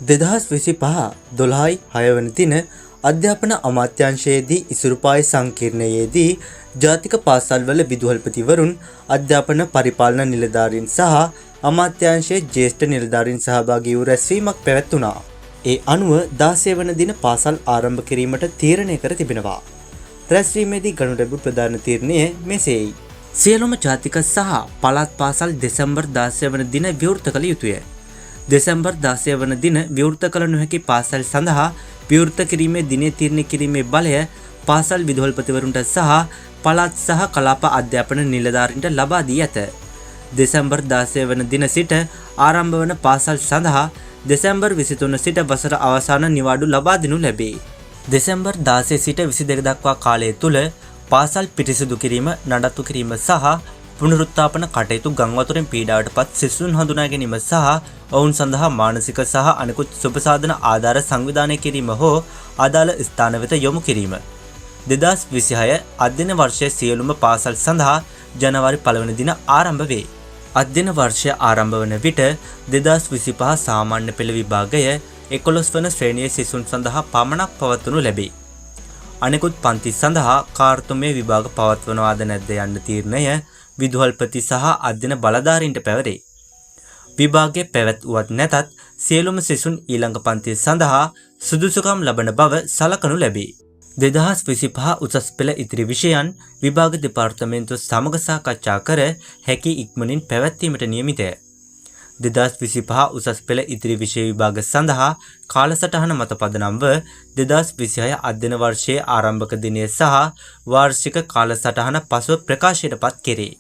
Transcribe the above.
2025 12/6 දින අධ්‍යාපන අමාත්‍යාංශයේදී ඉසුරුපාය සංකීර්ණයේදී ජාතික පාසල්වල විදුහල්පතිවරුන් අධ්‍යාපන පරිපාලන නිලධාරීන් සහ අමාත්‍යාංශයේ ජ්‍යෙෂ්ඨ නිලධාරීන් සහභාගී වූ රැස්වීමක් පැවැත්වුණා. ඒ අනුව 16 වන දින පාසල් ආරම්භ කිරීමට තීරණය කර තිබෙනවා. රැස්වීමේදී ගනු ලැබූ ප්‍රධාන තීරණය මෙසේයි. සියලුම ජාතික සහ පළාත් පාසල් දෙසැම්බර් 16 වන දින විවෘත කළ යුතුය. දෙසැම්බර් 16 වන දින විවෘත කළ නොහැකි පාසල් සඳහා විවෘත කිරීමේ දිනය තීරණය කිරීමේ බලය පාසල් විදුහල්පතිවරුන්ට සහ පළාත් සහ කලාප අධ්‍යාපන නිලධාරීන්ට ලබා දී ඇත. දෙසැම්බර් 16 වන දින සිට ආරම්භ වන පාසල් සඳහා දෙසැම්බර් 23 සිට වසර අවසාන නිවාඩු ලබා දෙනු ලැබේ. දෙසැම්බර් 16 සිට 22 දක්වා කාලය තුල පාසල් පිරිසිදු කිරීම, නඩත්තු කිරීම සහ පුනරුත්ථාපන කටයුතු ගංවතුරෙන් පීඩාවට පත් සිසුන් හඳුනා ගැනීම සහ ඔවුන් සඳහා මානසික සහ අනෙකුත් සුබසාධන ආධාර සංවිධානය කිරීම හෝ අදාළ ස්ථාන වෙත යොමු කිරීම. 2026 අධ්‍යයන වර්ෂයේ සියලුම පාසල් සඳහා ජනවාරි 1 වන දින ආරම්භ වේ. අධ්‍යයන වර්ෂය ආරම්භ වන විට 2025 සාමාන්‍ය පෙළ විභාගය 11 වන ශ්‍රේණියේ සිසුන් සඳහා පමණක් පවත්වනු ලැබේ. අනෙකුත් පන්ති සඳහා කාර්තුමය විභාග පවත්වනවාද නැද්ද යන්න තීරණය විදුහල්පති සහ අධ්‍යයන බලධාරීන්ට පැවරේ. විභාගය පැවැත්වුවත් නැතත් සියලුම සිසුන් ඊළඟ පන්තිය සඳහා සුදුසුකම් ලබන බව සලකනු ලැබේ. 2025 උසස් පෙළ ඉතිරි විෂයන් විභාග දෙපාර්තමේන්තුව සමග සාකච්ඡා කර හැකි ඉක්මනින් පැවැත්වීමට නියමිතය. 2025 උසස් පෙළ ඉතිරි විෂය විභාග සඳහා කාලසටහන මත පදනම්ව 2026 අධ්‍යයන වර්ෂයේ ආරම්භක දිනය සහ වාර්ෂික කාලසටහන පසුව ප්‍රකාශයට පත් කෙරේ.